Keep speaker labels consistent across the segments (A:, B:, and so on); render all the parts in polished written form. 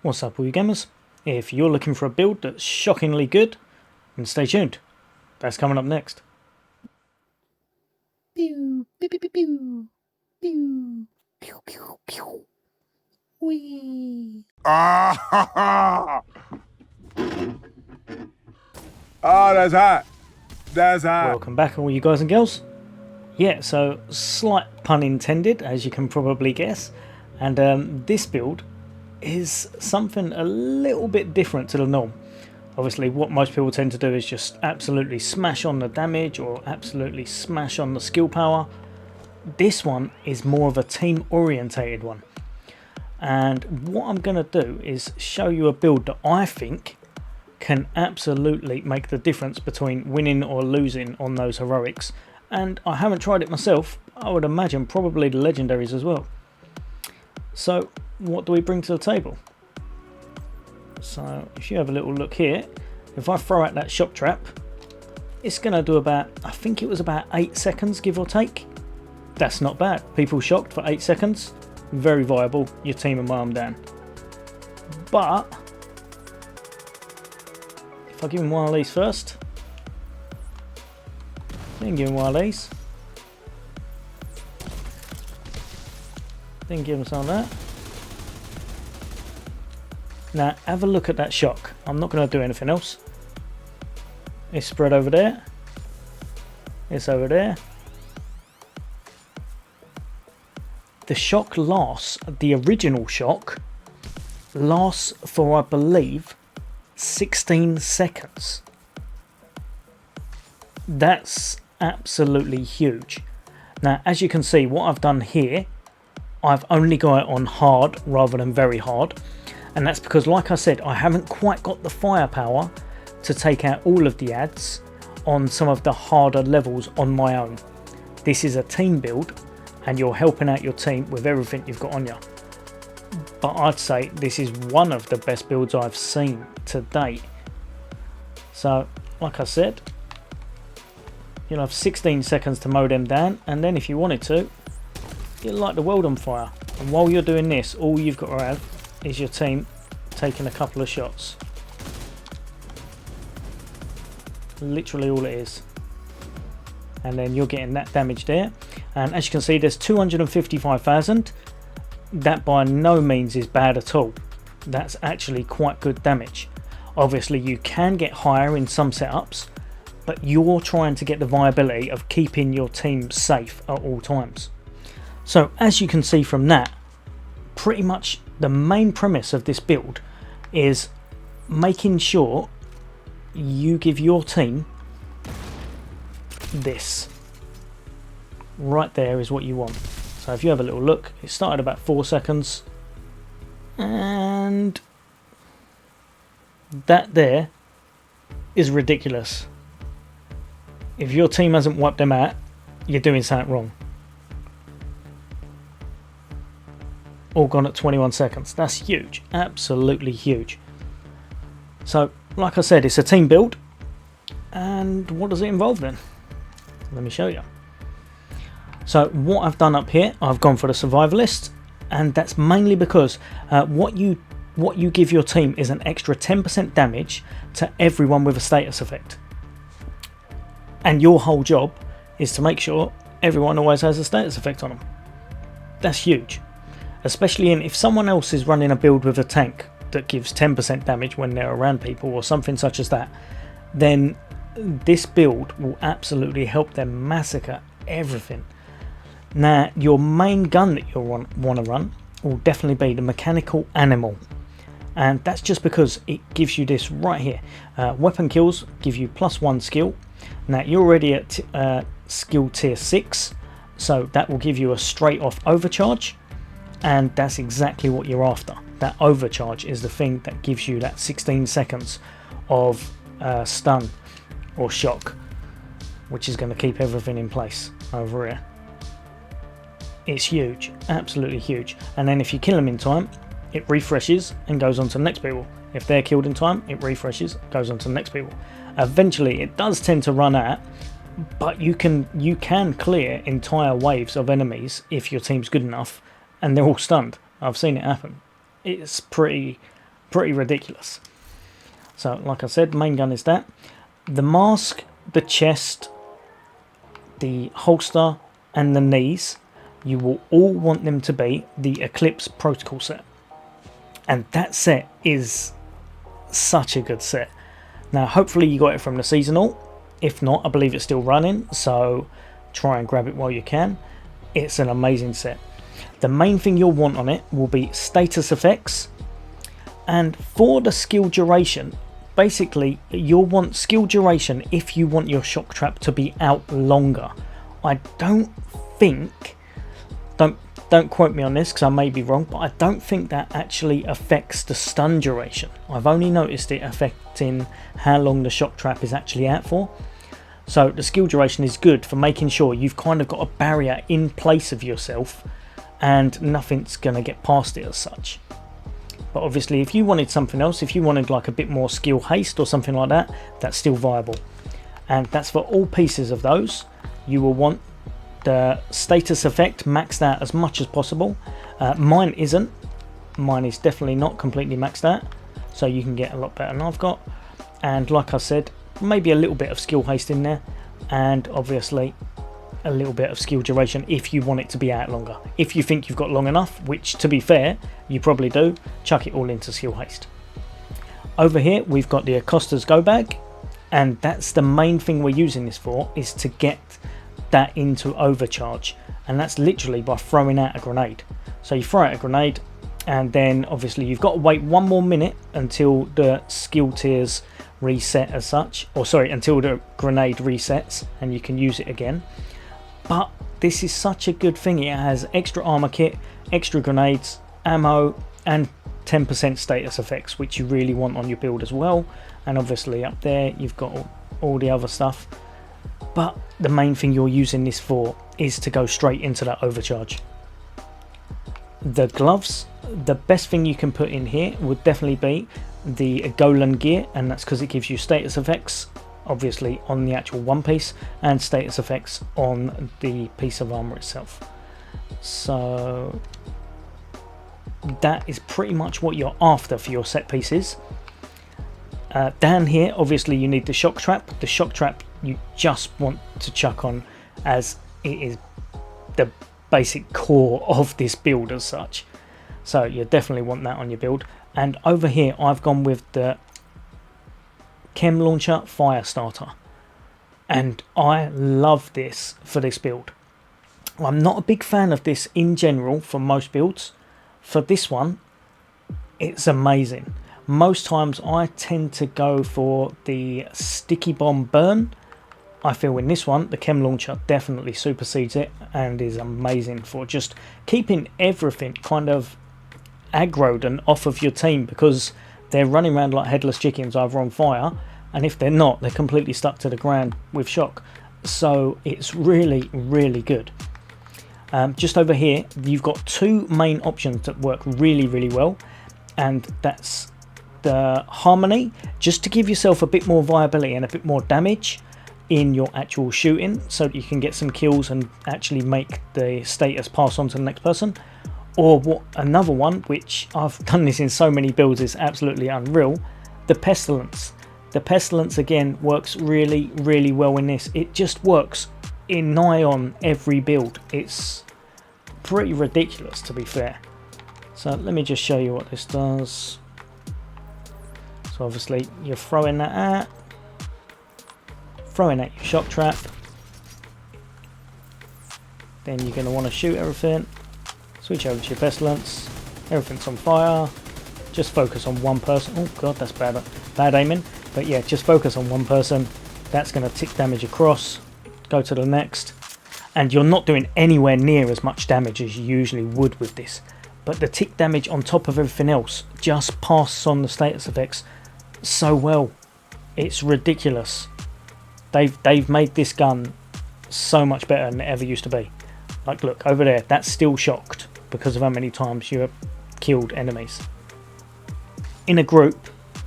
A: What's up all you gamers? If you're looking for a build that's shockingly good, then stay tuned. That's coming up next.
B: Pew, pew, pew, pew, pew. Pew, pew, pew, pew. Whee.
C: Ah, oh, that's hot. That's hot.
A: Welcome back all you guys and girls. Yeah, so slight pun intended, as you can probably guess. And this build is something a little bit different to the norm. Obviously what most people tend to do is just absolutely smash on the damage or absolutely smash on the skill power. This one is more of a team orientated one. And what I'm going to do is show you a build that I think can absolutely make the difference between winning or losing on those heroics. And I haven't tried it myself. I would imagine probably the legendaries as well. So what do we bring to the table? So if you have a little look here, if I throw out that shock trap, it's going to do about, I think it was about 8 seconds give or take. That's not bad. People shocked for 8 seconds. Very viable. Your team and arm down. But if I give him one of these first, then give him one of these, then give him some of that. Now have a look at that shock. I'm not going to do anything else. It's spread over there. It's over there. The shock lasts, the original shock lasts for, I believe, 16 seconds. That's absolutely huge. Now as you can see, what I've done here, I've only got it on hard rather than very hard. And that's because, like I said, I haven't quite got the firepower to take out all of the ads on some of the harder levels on my own. This is a team build and you're helping out your team with everything you've got on you. But I'd say this is one of the best builds I've seen to date. So, like I said, you'll have 16 seconds to mow them down, and then if you wanted to, you'll light the world on fire. And while you're doing this, all you've got to have is your team taking a couple of shots. Literally all it is. And then you're getting that damage there. And as you can see, there's 255,000. That by no means is bad at all. That's actually quite good damage. Obviously you can get higher in some setups, but you're trying to get the viability of keeping your team safe at all times. So as you can see from that, pretty much the main premise of this build is making sure you give your team this. Right there is what you want. So if you have a little look, it started about 4 seconds, and that there is ridiculous. If your team hasn't wiped them out, you're doing something wrong. All gone at 21 seconds. That's huge. Absolutely huge. So, like I said, it's a team build. And what does it involve then? Let me show you. So, what I've done up here, I've gone for the survivalist. And that's mainly because what you give your team is an extra 10% damage to everyone with a status effect. And your whole job is to make sure everyone always has a status effect on them. That's huge. Especially if someone else is running a build with a tank that gives 10% damage when they're around people or something such as that, then this build will absolutely help them massacre everything. Now your main gun that you'll want to run will definitely be the mechanical animal, and that's just because it gives you this right here. Weapon kills give you +1 skill. Now you're already at skill tier 6, so that will give you a straight off overcharge. And that's exactly what you're after. That overcharge is the thing that gives you that 16 seconds of stun or shock, which is going to keep everything in place over here. It's huge, absolutely huge. And then if you kill them in time, it refreshes and goes on to the next people. If they're killed in time, it refreshes, goes on to the next people. Eventually it does tend to run out, but you can clear entire waves of enemies if your team's good enough and they're all stunned. I've seen it happen. It's pretty pretty ridiculous. So like I said, main gun is that. The mask, the chest, the holster and the knees, you will all want them to be the Eclipse protocol set. And that set is such a good set. Now hopefully you got it from the seasonal. If not, I believe it's still running, so try and grab it while you can. It's an amazing set. The main thing you'll want on it will be status effects, and for the skill duration, basically you'll want skill duration if you want your shock trap to be out longer. I don't think, don't quote me on this because I may be wrong, but I don't think that actually affects the stun duration. I've only noticed it affecting how long the shock trap is actually out for. So the skill duration is good for making sure you've kind of got a barrier in place of yourself and nothing's going to get past it as such. But obviously if you wanted something else, if you wanted like a bit more skill haste or something like that, that's still viable. And that's for all pieces of those. You will want the status effect maxed out as much as possible. Mine isn't. Mine is definitely not completely maxed out, so you can get a lot better than I've got. And like I said, maybe a little bit of skill haste in there, and obviously a little bit of skill duration if you want it to be out longer. If you think you've got long enough, which to be fair you probably do, chuck it all into skill haste. Over here we've got the Acosta's go bag, and that's the main thing we're using this for, is to get that into overcharge, and that's literally by throwing out a grenade. So you throw out a grenade, and then obviously you've got to wait 1 more minute until the skill tiers reset as such, or sorry, until the grenade resets and you can use it again. But this is such a good thing. It has extra armor kit, extra grenades, ammo, and 10% status effects, which you really want on your build as well. And obviously up there you've got all the other stuff, but the main thing you're using this for is to go straight into that overcharge. The gloves, the best thing you can put in here would definitely be the Golan gear, and that's because it gives you status effects obviously on the actual one piece and status effects on the piece of armor itself. So that is pretty much what you're after for your set pieces. Down here obviously you need the shock trap. The shock trap you just want to chuck on, as it is the basic core of this build as such. So you definitely want that on your build. And over here I've gone with the Chem Launcher Fire Starter, and I love this for this build. I'm not a big fan of this in general for most builds. For this one it's amazing. Most times I tend to go for the Sticky Bomb Burn. I feel in this one the Chem Launcher definitely supersedes it and is amazing for just keeping everything kind of aggroed and off of your team, because they're running around like headless chickens either on fire, and if they're not, they're completely stuck to the ground with shock. So it's really, really good. Just over here you've got two main options that work really, really well, and that's the Harmony, just to give yourself a bit more viability and a bit more damage in your actual shooting, so that you can get some kills and actually make the status pass on to the next person. Or what, another one, which I've done this in so many builds, is absolutely unreal, the Pestilence. The Pestilence again works really, really well in this. It just works in nigh on every build. It's pretty ridiculous, to be fair. So let me just show you what this does. So obviously you're throwing that out, throwing out your shock trap, then you're going to want to shoot everything. Switch over to your Pestilence, everything's on fire, just focus on one person. Oh god, that's bad aiming, but yeah, just focus on one person. That's going to tick damage across, go to the next, and you're not doing anywhere near as much damage as you usually would with this, but the tick damage on top of everything else just passes on the status effects so well. It's ridiculous. They've made this gun so much better than it ever used to be. Like look over there, that's still shocked because of how many times you have killed enemies. In a group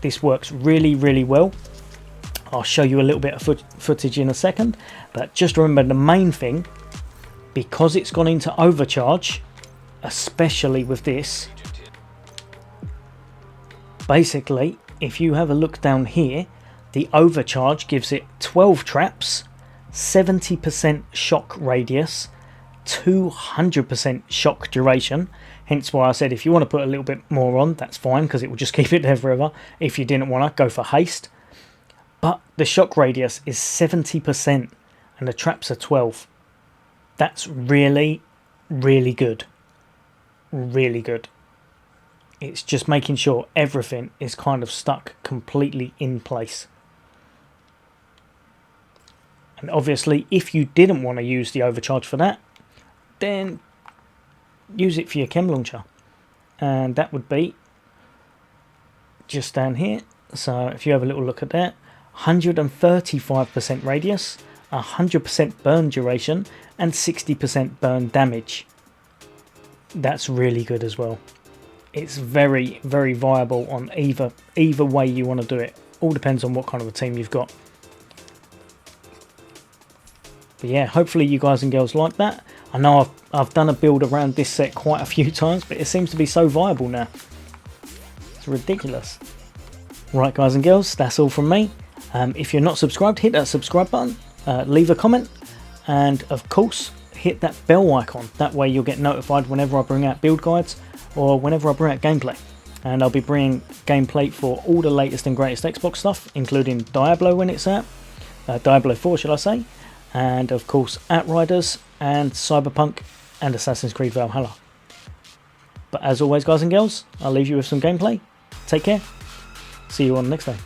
A: this works really, really well. I'll show you a little bit of footage in a second, but just remember the main thing, because it's gone into overcharge, especially with this, basically, if you have a look down here, the overcharge gives it 12 traps, 70% shock radius, 200% shock duration. Hence why I said if you want to put a little bit more on, that's fine, because it will just keep it there forever. If you didn't want to, go for haste. But the shock radius is 70% and the traps are 12. That's really, really good. Really good. It's just making sure everything is kind of stuck completely in place. And obviously, if you didn't want to use the overcharge for that, then use it for your chem launcher. And that would be just down here. So if you have a little look at that, 135% radius, 100% burn duration, and 60% burn damage. That's really good as well. It's very, very viable on either way you want to do it. All depends on what kind of a team you've got. But yeah, hopefully you guys and girls like that. I know I've done a build around this set quite a few times, but it seems to be so viable now. It's ridiculous. Right, guys and girls, that's all from me. If you're not subscribed, hit that subscribe button, leave a comment, and of course, hit that bell icon. That way you'll get notified whenever I bring out build guides or whenever I bring out gameplay. And I'll be bringing gameplay for all the latest and greatest Xbox stuff, including Diablo when it's out, Diablo 4 should I say, and of course Outriders and Cyberpunk and Assassin's Creed Valhalla. But as always, guys and girls, I'll leave you with some gameplay. Take care. See you on the next day.